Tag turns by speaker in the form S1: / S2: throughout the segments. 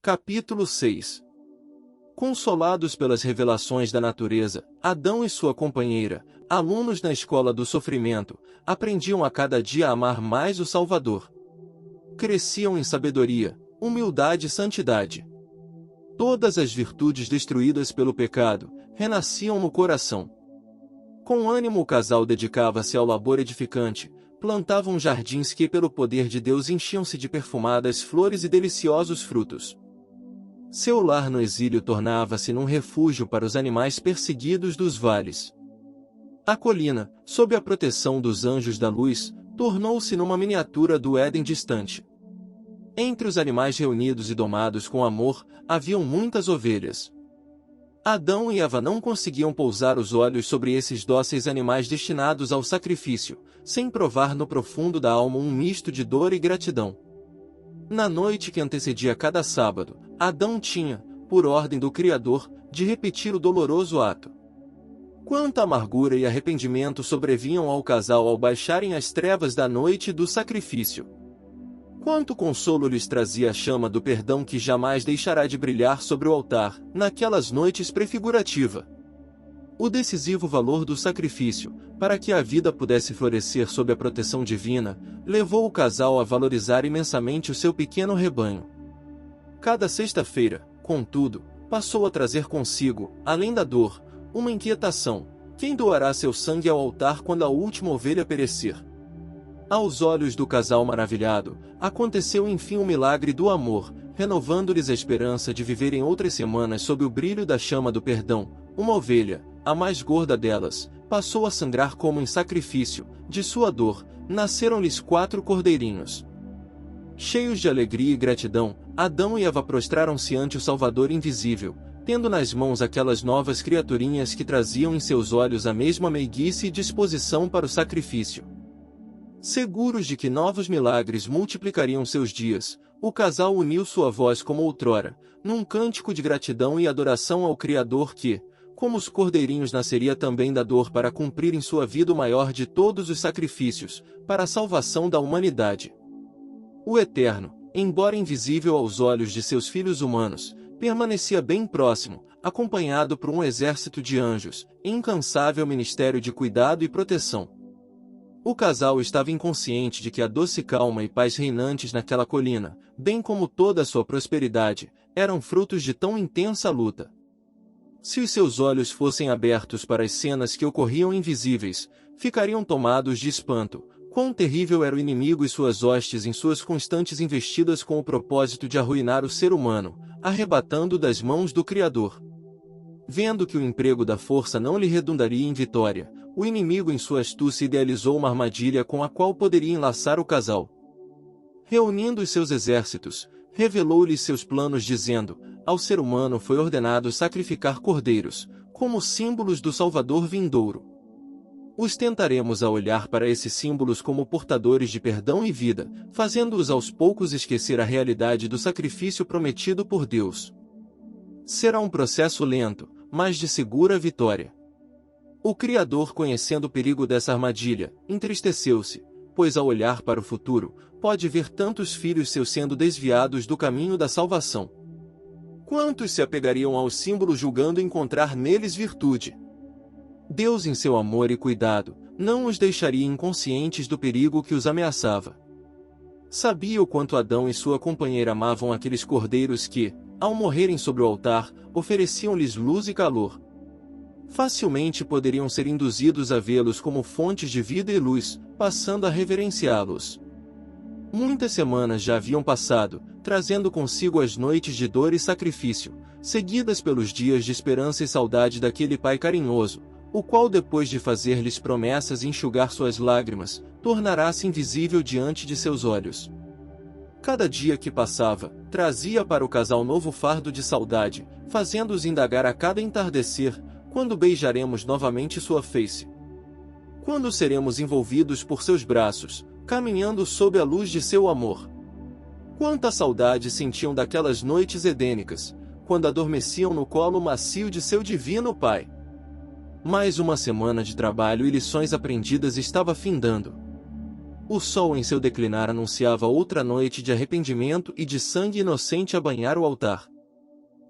S1: Capítulo 6. Consolados pelas revelações da natureza, Adão e sua companheira, alunos na escola do sofrimento, aprendiam a cada dia a amar mais o Salvador. Cresciam em sabedoria, humildade e santidade. Todas as virtudes destruídas pelo pecado, renasciam no coração. Com ânimo o casal dedicava-se ao labor edificante, plantavam jardins que pelo poder de Deus enchiam-se de perfumadas flores e deliciosos frutos. Seu lar no exílio tornava-se num refúgio para os animais perseguidos dos vales. A colina, sob a proteção dos anjos da luz, tornou-se numa miniatura do Éden distante. Entre os animais reunidos e domados com amor, haviam muitas ovelhas. Adão e Eva não conseguiam pousar os olhos sobre esses dóceis animais destinados ao sacrifício, sem provar no profundo da alma um misto de dor e gratidão. Na noite que antecedia cada sábado, Adão tinha, por ordem do Criador, de repetir o doloroso ato. Quanta amargura e arrependimento sobrevinham ao casal ao baixarem as trevas da noite do sacrifício. Quanto consolo lhes trazia a chama do perdão que jamais deixará de brilhar sobre o altar, naquelas noites prefigurativa. O decisivo valor do sacrifício, para que a vida pudesse florescer sob a proteção divina, levou o casal a valorizar imensamente o seu pequeno rebanho. Cada sexta-feira, contudo, passou a trazer consigo, além da dor, uma inquietação: quem doará seu sangue ao altar quando a última ovelha perecer? Aos olhos do casal maravilhado, aconteceu enfim o milagre do amor, renovando-lhes a esperança de viverem outras semanas sob o brilho da chama do perdão. Uma ovelha, a mais gorda delas, passou a sangrar como em sacrifício. De sua dor, nasceram-lhes 4 cordeirinhos. Cheios de alegria e gratidão, Adão e Eva prostraram-se ante o Salvador invisível, tendo nas mãos aquelas novas criaturinhas que traziam em seus olhos a mesma meiguice e disposição para o sacrifício. Seguros de que novos milagres multiplicariam seus dias, o casal uniu sua voz como outrora, num cântico de gratidão e adoração ao Criador que, como os cordeirinhos, nasceria também da dor para cumprir em sua vida o maior de todos os sacrifícios, para a salvação da humanidade. O Eterno, embora invisível aos olhos de seus filhos humanos, permanecia bem próximo, acompanhado por um exército de anjos, em incansável ministério de cuidado e proteção. O casal estava inconsciente de que a doce calma e paz reinantes naquela colina, bem como toda a sua prosperidade, eram frutos de tão intensa luta. Se os seus olhos fossem abertos para as cenas que ocorriam invisíveis, ficariam tomados de espanto. Quão terrível era o inimigo e suas hostes em suas constantes investidas com o propósito de arruinar o ser humano, arrebatando das mãos do Criador. Vendo que o emprego da força não lhe redundaria em vitória, o inimigo em sua astúcia idealizou uma armadilha com a qual poderia enlaçar o casal. Reunindo os seus exércitos, revelou-lhes seus planos dizendo: ao ser humano foi ordenado sacrificar cordeiros, como símbolos do Salvador vindouro. Os tentaremos a olhar para esses símbolos como portadores de perdão e vida, fazendo-os aos poucos esquecer a realidade do sacrifício prometido por Deus. Será um processo lento, mas de segura vitória. O Criador, conhecendo o perigo dessa armadilha, entristeceu-se, pois ao olhar para o futuro, pode ver tantos filhos seus sendo desviados do caminho da salvação. Quantos se apegariam aos símbolos julgando encontrar neles virtude? Deus, em seu amor e cuidado, não os deixaria inconscientes do perigo que os ameaçava. Sabia o quanto Adão e sua companheira amavam aqueles cordeiros que, ao morrerem sobre o altar, ofereciam-lhes luz e calor. Facilmente poderiam ser induzidos a vê-los como fontes de vida e luz, passando a reverenciá-los. Muitas semanas já haviam passado, trazendo consigo as noites de dor e sacrifício, seguidas pelos dias de esperança e saudade daquele pai carinhoso, o qual, depois de fazer-lhes promessas e enxugar suas lágrimas, tornará-se invisível diante de seus olhos. Cada dia que passava, trazia para o casal novo fardo de saudade, fazendo-os indagar a cada entardecer: quando beijaremos novamente sua face? Quando seremos envolvidos por seus braços, caminhando sob a luz de seu amor? Quanta saudade sentiam daquelas noites edênicas, quando adormeciam no colo macio de seu divino Pai. Mais uma semana de trabalho e lições aprendidas estava findando. O sol em seu declinar anunciava outra noite de arrependimento e de sangue inocente a banhar o altar.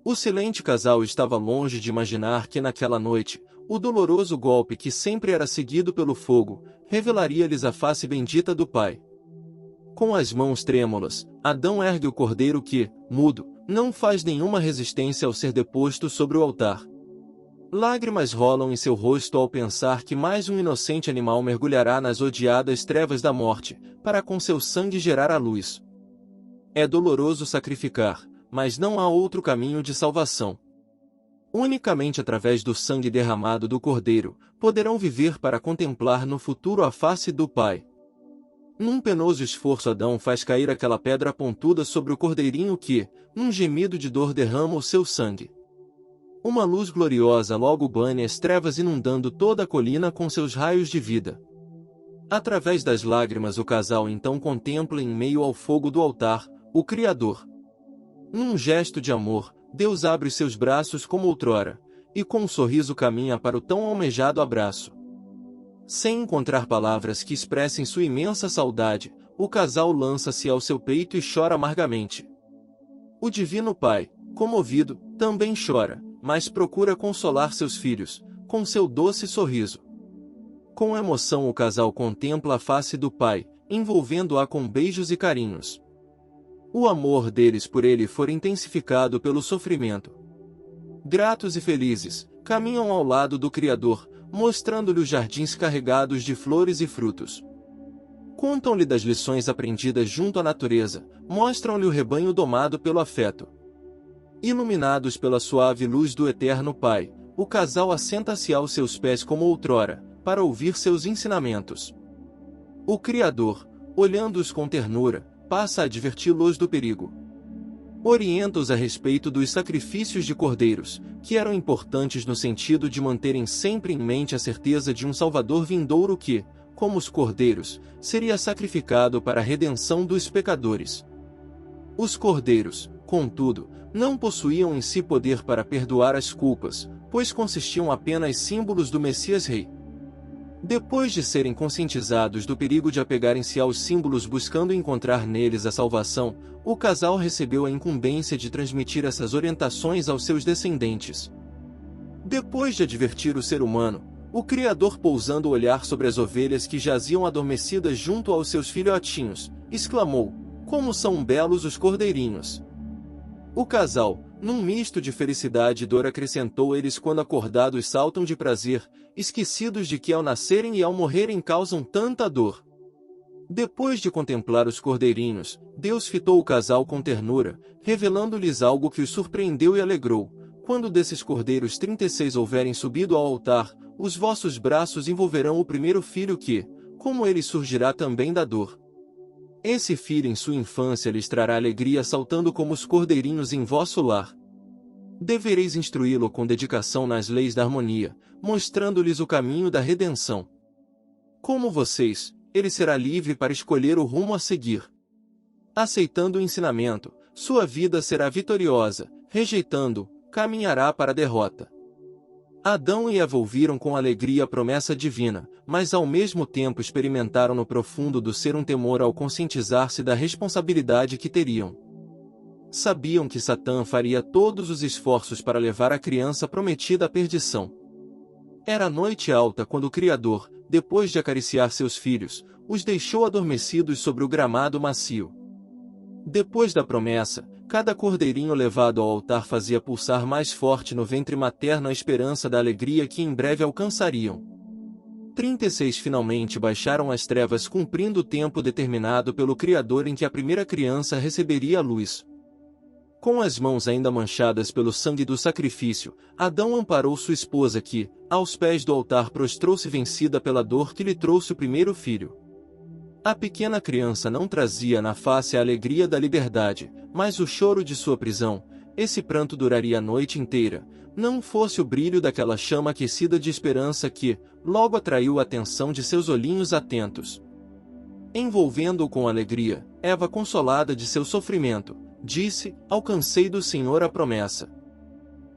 S1: O silente casal estava longe de imaginar que naquela noite, o doloroso golpe que sempre era seguido pelo fogo, revelaria-lhes a face bendita do Pai. Com as mãos trêmulas, Adão ergue o cordeiro que, mudo, não faz nenhuma resistência ao ser deposto sobre o altar. Lágrimas rolam em seu rosto ao pensar que mais um inocente animal mergulhará nas odiadas trevas da morte, para com seu sangue gerar a luz. É doloroso sacrificar, mas não há outro caminho de salvação. Unicamente através do sangue derramado do cordeiro, poderão viver para contemplar no futuro a face do Pai. Num penoso esforço, Adão faz cair aquela pedra pontuda sobre o cordeirinho que, num gemido de dor, derrama o seu sangue. Uma luz gloriosa logo banha as trevas, inundando toda a colina com seus raios de vida. Através das lágrimas, o casal então contempla em meio ao fogo do altar, o Criador. Num gesto de amor, Deus abre os seus braços como outrora, e com um sorriso caminha para o tão almejado abraço. Sem encontrar palavras que expressem sua imensa saudade, o casal lança-se ao seu peito e chora amargamente. O Divino Pai, comovido, também chora, mas procura consolar seus filhos, com seu doce sorriso. Com emoção o casal contempla a face do Pai, envolvendo-a com beijos e carinhos. O amor deles por ele foi intensificado pelo sofrimento. Gratos e felizes, caminham ao lado do Criador, mostrando-lhe os jardins carregados de flores e frutos. Contam-lhe das lições aprendidas junto à natureza, mostram-lhe o rebanho domado pelo afeto. Iluminados pela suave luz do Eterno Pai, o casal assenta-se aos seus pés como outrora, para ouvir seus ensinamentos. O Criador, olhando-os com ternura, passa a adverti-los do perigo. Orienta-os a respeito dos sacrifícios de cordeiros, que eram importantes no sentido de manterem sempre em mente a certeza de um Salvador vindouro que, como os cordeiros, seria sacrificado para a redenção dos pecadores. Os cordeiros, contudo, não possuíam em si poder para perdoar as culpas, pois consistiam apenas símbolos do Messias Rei. Depois de serem conscientizados do perigo de apegarem-se aos símbolos buscando encontrar neles a salvação, o casal recebeu a incumbência de transmitir essas orientações aos seus descendentes. Depois de advertir o ser humano, o Criador, pousando o olhar sobre as ovelhas que jaziam adormecidas junto aos seus filhotinhos, exclamou: "Como são belos os cordeirinhos!" O casal, num misto de felicidade e dor, acrescentou: "Eles, quando acordados, saltam de prazer, esquecidos de que ao nascerem e ao morrerem causam tanta dor." Depois de contemplar os cordeirinhos, Deus fitou o casal com ternura, revelando-lhes algo que os surpreendeu e alegrou: "Quando desses cordeiros 36 houverem subido ao altar, os vossos braços envolverão o primeiro filho que, como ele, surgirá também da dor. Esse filho em sua infância lhes trará alegria, saltando como os cordeirinhos em vosso lar. Devereis instruí-lo com dedicação nas leis da harmonia, mostrando-lhes o caminho da redenção. Como vocês, ele será livre para escolher o rumo a seguir. Aceitando o ensinamento, sua vida será vitoriosa, rejeitando-o, caminhará para a derrota." Adão e Eva ouviram com alegria a promessa divina, mas ao mesmo tempo experimentaram no profundo do ser um temor ao conscientizar-se da responsabilidade que teriam. Sabiam que Satã faria todos os esforços para levar a criança prometida à perdição. Era noite alta quando o Criador, depois de acariciar seus filhos, os deixou adormecidos sobre o gramado macio. Depois da promessa, cada cordeirinho levado ao altar fazia pulsar mais forte no ventre materno a esperança da alegria que em breve alcançariam. 36 finalmente baixaram as trevas, cumprindo o tempo determinado pelo Criador em que a primeira criança receberia a luz. Com as mãos ainda manchadas pelo sangue do sacrifício, Adão amparou sua esposa que, aos pés do altar, prostrou-se vencida pela dor que lhe trouxe o primeiro filho. A pequena criança não trazia na face a alegria da liberdade, mas o choro de sua prisão. Esse pranto duraria a noite inteira, não fosse o brilho daquela chama aquecida de esperança que, logo atraiu a atenção de seus olhinhos atentos. Envolvendo-o com alegria, Eva, consolada de seu sofrimento, disse: "Alcancei do Senhor a promessa."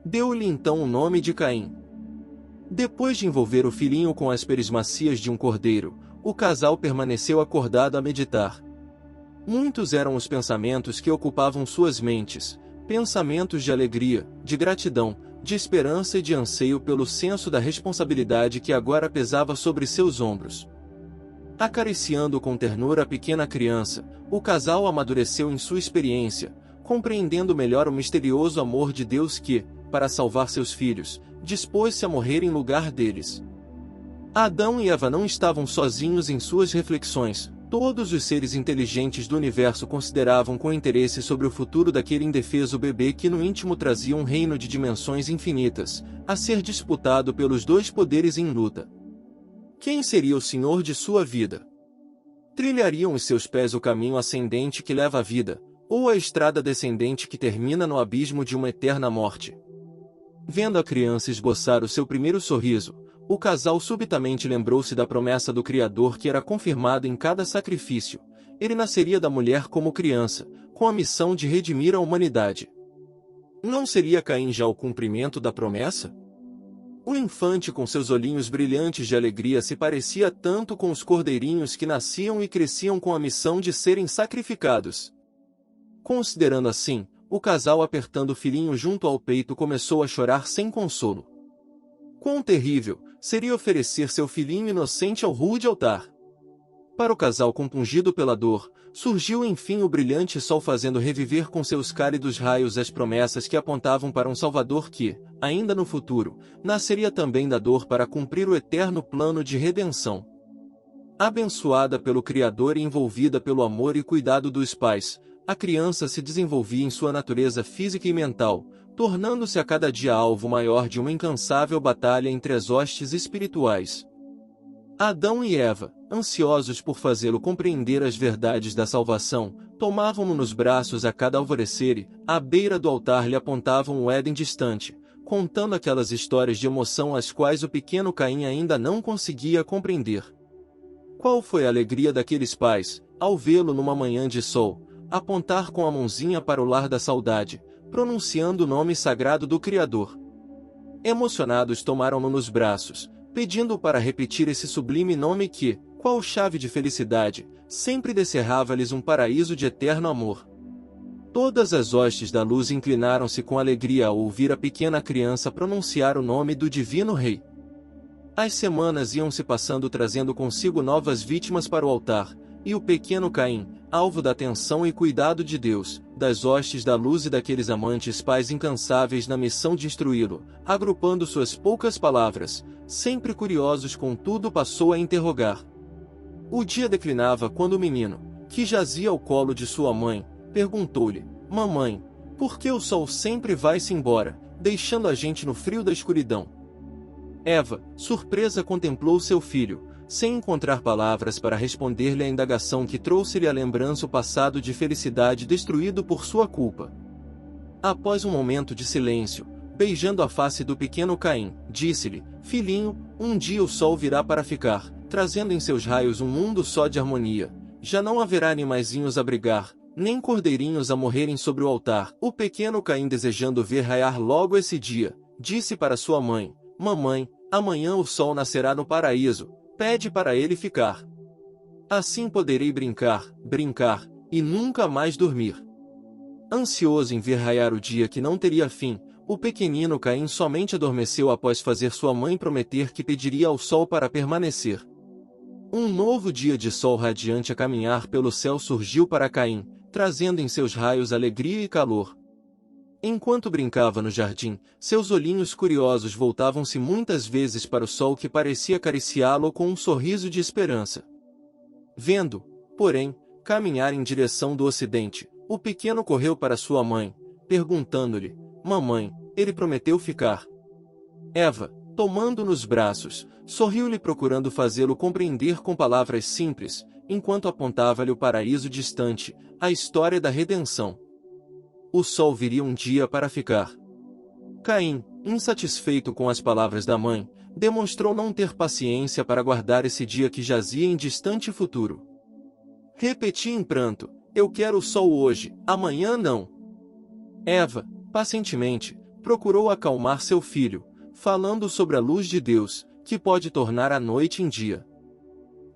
S1: Deu-lhe então o nome de Caim. Depois de envolver o filhinho com as peles macias de um cordeiro, o casal permaneceu acordado a meditar. Muitos eram os pensamentos que ocupavam suas mentes, pensamentos de alegria, de gratidão, de esperança e de anseio pelo senso da responsabilidade que agora pesava sobre seus ombros. Acariciando com ternura a pequena criança, o casal amadureceu em sua experiência, compreendendo melhor o misterioso amor de Deus que, para salvar seus filhos, dispôs-se a morrer em lugar deles. Adão e Eva não estavam sozinhos em suas reflexões. Todos os seres inteligentes do universo consideravam com interesse sobre o futuro daquele indefeso bebê que no íntimo trazia um reino de dimensões infinitas, a ser disputado pelos dois poderes em luta. Quem seria o senhor de sua vida? Trilhariam os seus pés o caminho ascendente que leva à vida, ou a estrada descendente que termina no abismo de uma eterna morte? Vendo a criança esboçar o seu primeiro sorriso, o casal subitamente lembrou-se da promessa do Criador que era confirmada em cada sacrifício. Ele nasceria da mulher como criança, com a missão de redimir a humanidade. Não seria Caim já o cumprimento da promessa? O infante com seus olhinhos brilhantes de alegria se parecia tanto com os cordeirinhos que nasciam e cresciam com a missão de serem sacrificados. Considerando assim, o casal apertando o filhinho junto ao peito começou a chorar sem consolo. Quão terrível seria oferecer seu filhinho inocente ao rude altar! Para o casal compungido pela dor, surgiu enfim o brilhante sol fazendo reviver com seus cálidos raios as promessas que apontavam para um Salvador que, ainda no futuro, nasceria também da dor para cumprir o eterno plano de redenção. Abençoada pelo Criador e envolvida pelo amor e cuidado dos pais, a criança se desenvolvia em sua natureza física e mental, tornando-se a cada dia alvo maior de uma incansável batalha entre as hostes espirituais. Adão e Eva, ansiosos por fazê-lo compreender as verdades da salvação, tomavam-no nos braços a cada alvorecer e, à beira do altar lhe apontavam o Éden distante, contando aquelas histórias de emoção as quais o pequeno Caim ainda não conseguia compreender. Qual foi a alegria daqueles pais, ao vê-lo numa manhã de sol, apontar com a mãozinha para o lar da saudade, pronunciando o nome sagrado do Criador. Emocionados tomaram-no nos braços, pedindo-o para repetir esse sublime nome que, qual chave de felicidade, sempre descerrava-lhes um paraíso de eterno amor. Todas as hostes da luz inclinaram-se com alegria ao ouvir a pequena criança pronunciar o nome do Divino Rei. As semanas iam se passando trazendo consigo novas vítimas para o altar, e o pequeno Caim, alvo da atenção e cuidado de Deus, das hostes da luz e daqueles amantes pais incansáveis na missão de instruí-lo, agrupando suas poucas palavras, sempre curiosos com tudo, passou a interrogar. O dia declinava quando o menino, que jazia ao colo de sua mãe, perguntou-lhe: "Mamãe, por que o sol sempre vai-se embora, deixando a gente no frio da escuridão?" Eva, surpresa, contemplou seu filho, sem encontrar palavras para responder-lhe a indagação que trouxe-lhe a lembrança o passado de felicidade destruído por sua culpa. Após um momento de silêncio, beijando a face do pequeno Caim, disse-lhe: "Filhinho, um dia o sol virá para ficar, trazendo em seus raios um mundo só de harmonia. Já não haverá animaizinhos a brigar, nem cordeirinhos a morrerem sobre o altar." O pequeno Caim, desejando ver raiar logo esse dia, disse para sua mãe: "Mamãe, amanhã o sol nascerá no paraíso. Pede para ele ficar. Assim poderei brincar, e nunca mais dormir." Ansioso em ver raiar o dia que não teria fim, o pequenino Caim somente adormeceu após fazer sua mãe prometer que pediria ao sol para permanecer. Um novo dia de sol radiante a caminhar pelo céu surgiu para Caim, trazendo em seus raios alegria e calor. Enquanto brincava no jardim, seus olhinhos curiosos voltavam-se muitas vezes para o sol que parecia acariciá-lo com um sorriso de esperança. Vendo, porém, caminhar em direção do ocidente, o pequeno correu para sua mãe, perguntando-lhe: "Mamãe, ele prometeu ficar?" Eva, tomando nos braços, sorriu-lhe procurando fazê-lo compreender com palavras simples, enquanto apontava-lhe o paraíso distante, a história da redenção. O sol viria um dia para ficar. Caim, insatisfeito com as palavras da mãe, demonstrou não ter paciência para aguardar esse dia que jazia em distante futuro. Repetia em pranto: "Eu quero o sol hoje, amanhã não." Eva, pacientemente, procurou acalmar seu filho, falando sobre a luz de Deus, que pode tornar a noite em dia.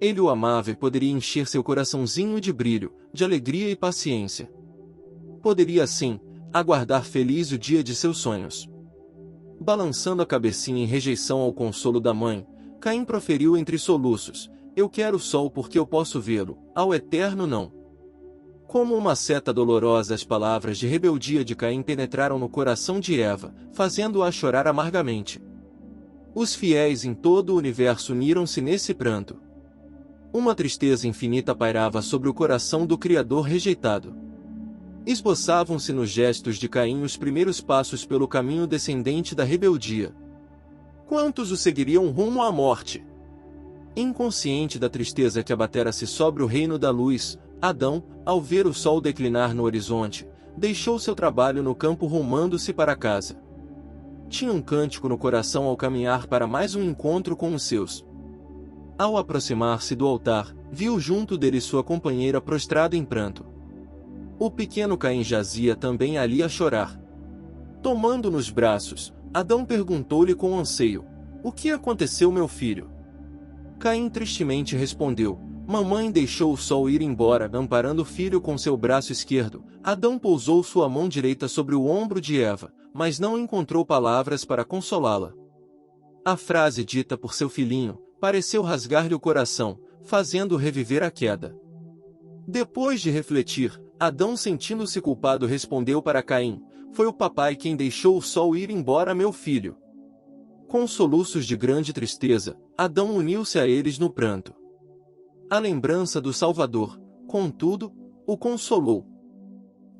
S1: Ele o amava e poderia encher seu coraçãozinho de brilho, de alegria e paciência. Poderia, assim, aguardar feliz o dia de seus sonhos. Balançando a cabecinha em rejeição ao consolo da mãe, Caim proferiu entre soluços: eu quero o sol porque eu posso vê-lo, ao Eterno não. Como uma seta dolorosa, as palavras de rebeldia de Caim penetraram no coração de Eva, fazendo-a chorar amargamente. Os fiéis em todo o universo uniram-se nesse pranto. Uma tristeza infinita pairava sobre o coração do Criador rejeitado. Esboçavam-se nos gestos de Caim os primeiros passos pelo caminho descendente da rebeldia. Quantos o seguiriam rumo à morte? Inconsciente da tristeza que abatera-se sobre o reino da luz, Adão, ao ver o sol declinar no horizonte, deixou seu trabalho no campo rumando-se para casa. Tinha um cântico no coração ao caminhar para mais um encontro com os seus. Ao aproximar-se do altar, viu junto dele sua companheira prostrada em pranto. O pequeno Caim jazia também ali a chorar. Tomando nos braços, Adão perguntou-lhe com anseio: o que aconteceu, meu filho? Caim tristemente respondeu: mamãe deixou o sol ir embora. Amparando o filho com seu braço esquerdo, Adão pousou sua mão direita sobre o ombro de Eva, mas não encontrou palavras para consolá-la. A frase dita por seu filhinho pareceu rasgar-lhe o coração, fazendo-o reviver a queda. Depois de refletir, Adão, sentindo-se culpado, respondeu para Caim: foi o papai quem deixou o sol ir embora, meu filho. Com soluços de grande tristeza, Adão uniu-se a eles no pranto. A lembrança do Salvador, contudo, o consolou.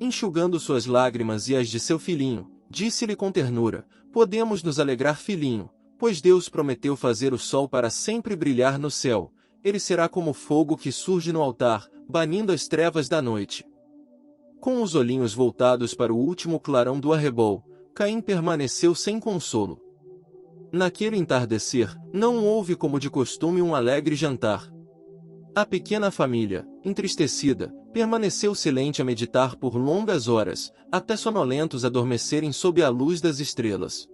S1: Enxugando suas lágrimas e as de seu filhinho, disse-lhe com ternura: podemos nos alegrar, filhinho, pois Deus prometeu fazer o sol para sempre brilhar no céu. Ele será como fogo que surge no altar, banindo as trevas da noite. Com os olhinhos voltados para o último clarão do arrebol, Caim permaneceu sem consolo. Naquele entardecer, não houve como de costume um alegre jantar. A pequena família, entristecida, permaneceu silente a meditar por longas horas, até sonolentos adormecerem sob a luz das estrelas.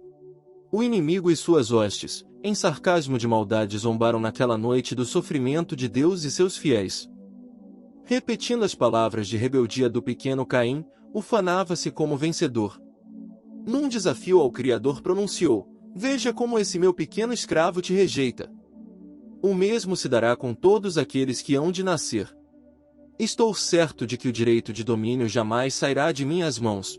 S1: O inimigo e suas hostes, em sarcasmo de maldade, zombaram naquela noite do sofrimento de Deus e seus fiéis. Repetindo as palavras de rebeldia do pequeno Caim, ufanava-se como vencedor. Num desafio ao Criador pronunciou: veja como esse meu pequeno escravo te rejeita. O mesmo se dará com todos aqueles que hão de nascer. Estou certo de que o direito de domínio jamais sairá de minhas mãos.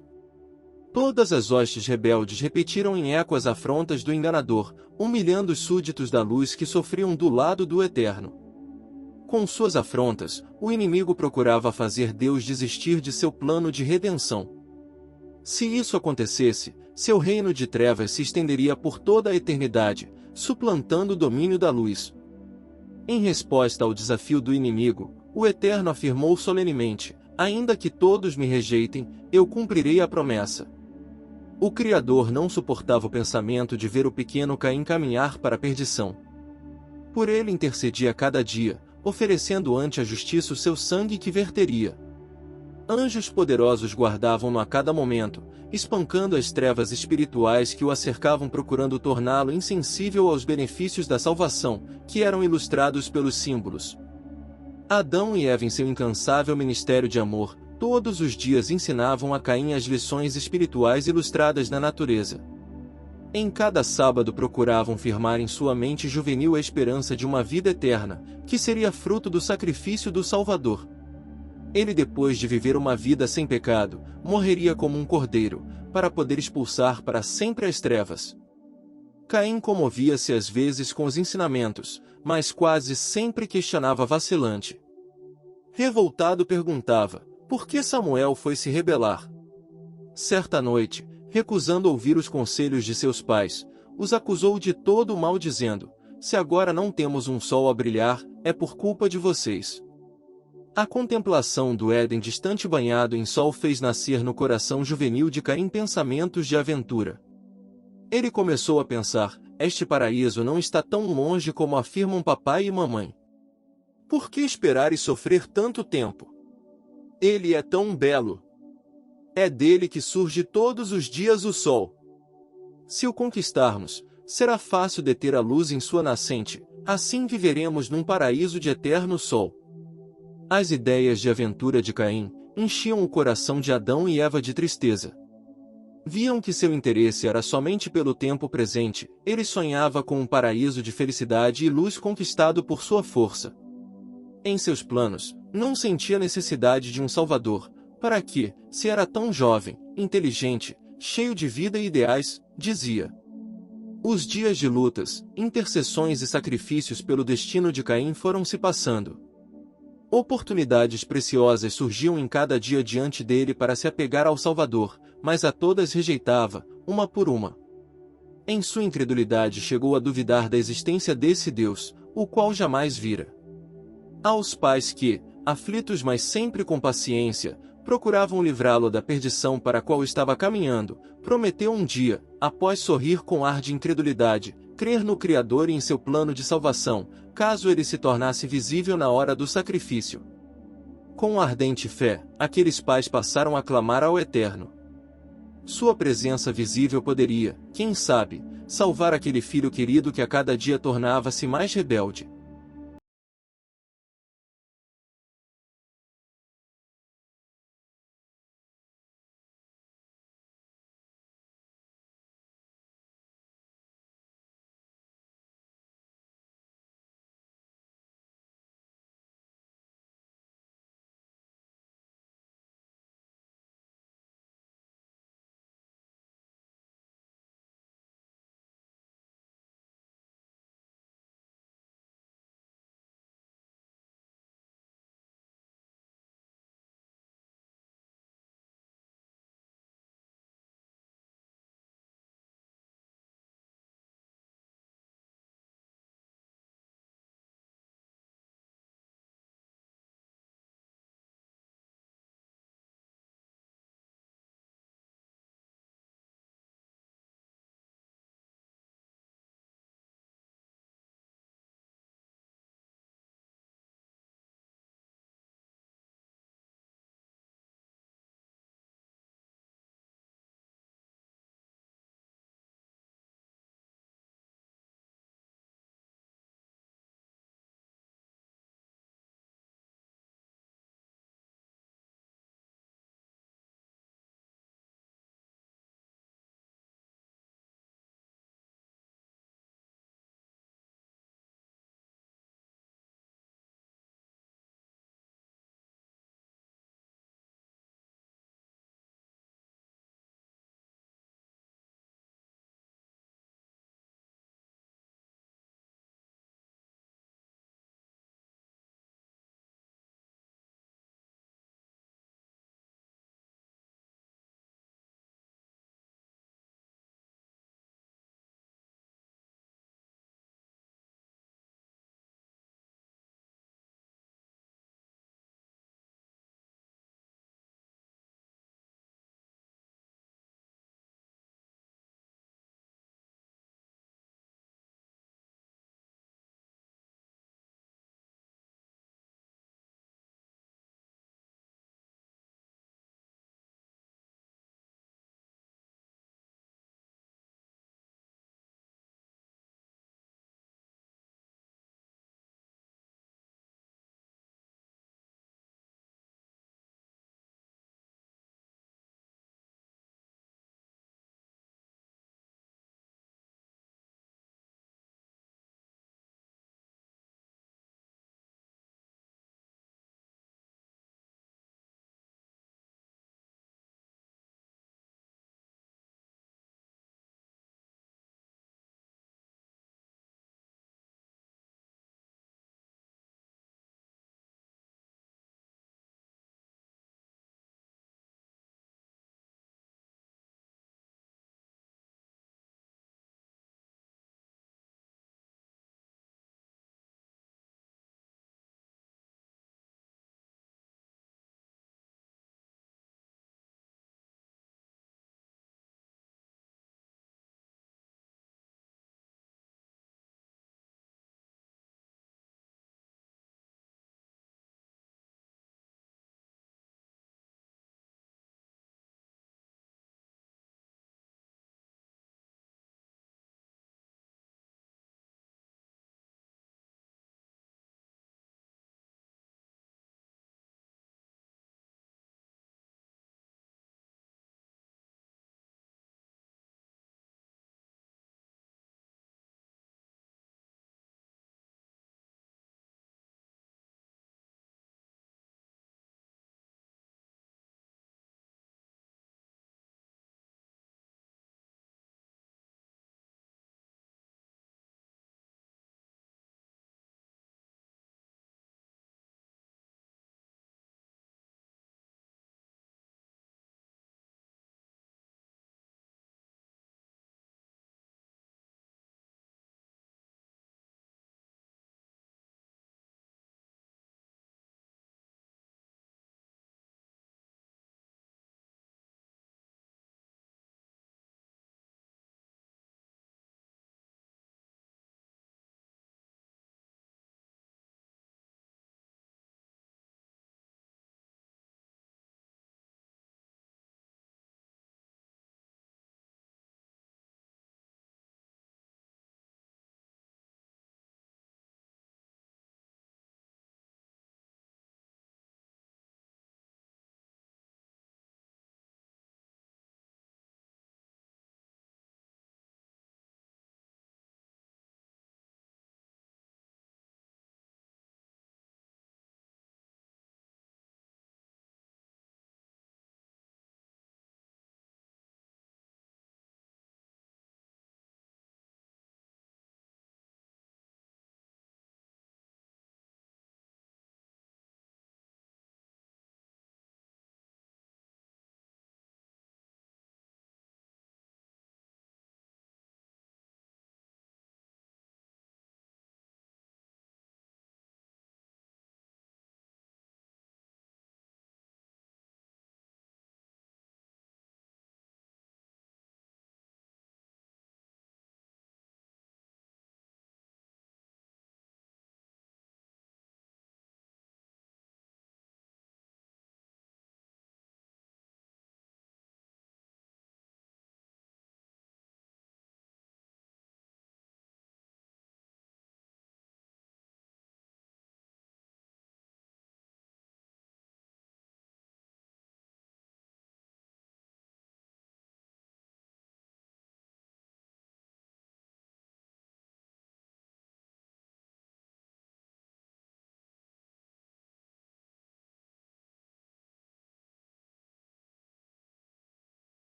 S1: Todas as hostes rebeldes repetiram em eco as afrontas do enganador, humilhando os súditos da luz que sofriam do lado do Eterno. Com suas afrontas, o inimigo procurava fazer Deus desistir de seu plano de redenção. Se isso acontecesse, seu reino de trevas se estenderia por toda a eternidade, suplantando o domínio da luz. Em resposta ao desafio do inimigo, o Eterno afirmou solenemente: ainda que todos me rejeitem, eu cumprirei a promessa. O Criador não suportava o pensamento de ver o pequeno Caim caminhar para a perdição. Por ele intercedia cada dia, oferecendo ante a justiça o seu sangue que verteria. Anjos poderosos guardavam-no a cada momento, espancando as trevas espirituais que o acercavam, procurando torná-lo insensível aos benefícios da salvação, que eram ilustrados pelos símbolos. Adão e Eva, em seu incansável ministério de amor, todos os dias ensinavam a Caim as lições espirituais ilustradas na natureza. Em cada sábado procuravam firmar em sua mente juvenil a esperança de uma vida eterna, que seria fruto do sacrifício do Salvador. Ele, depois de viver uma vida sem pecado, morreria como um cordeiro, para poder expulsar para sempre as trevas. Caim comovia-se às vezes com os ensinamentos, mas quase sempre questionava vacilante. Revoltado perguntava: por que Samuel foi se rebelar? Certa noite, recusando ouvir os conselhos de seus pais, os acusou de todo o mal, dizendo: se agora não temos um sol a brilhar, é por culpa de vocês. A contemplação do Éden distante banhado em sol fez nascer no coração juvenil de Caim pensamentos de aventura. Ele começou a pensar: este paraíso não está tão longe como afirmam papai e mamãe. Por que esperar e sofrer tanto tempo? Ele é tão belo. É dele que surge todos os dias o sol. Se o conquistarmos, será fácil deter a luz em sua nascente, Assim viveremos num paraíso de eterno sol. As ideias de aventura de Caim enchiam o coração de Adão e Eva de tristeza. Viam que seu interesse era somente pelo tempo presente, ele sonhava com um paraíso de felicidade e luz conquistado por sua força. Em seus planos, não sentia necessidade de um salvador, para que, se era tão jovem, inteligente, cheio de vida e ideais, dizia. Os dias de lutas, intercessões e sacrifícios pelo destino de Caim foram se passando. Oportunidades preciosas surgiam em cada dia diante dele para se apegar ao Salvador, mas a todas rejeitava, uma por uma. Em sua incredulidade chegou a duvidar da existência desse Deus, o qual jamais vira. Aos pais que, aflitos mas sempre com paciência, procuravam livrá-lo da perdição para a qual estava caminhando, prometeu um dia, após sorrir com ar de incredulidade, crer no Criador e em seu plano de salvação, caso ele se tornasse visível na hora do sacrifício. Com ardente fé, aqueles pais passaram a clamar ao Eterno. Sua presença visível poderia, quem sabe, salvar aquele filho querido que a cada dia tornava-se mais rebelde.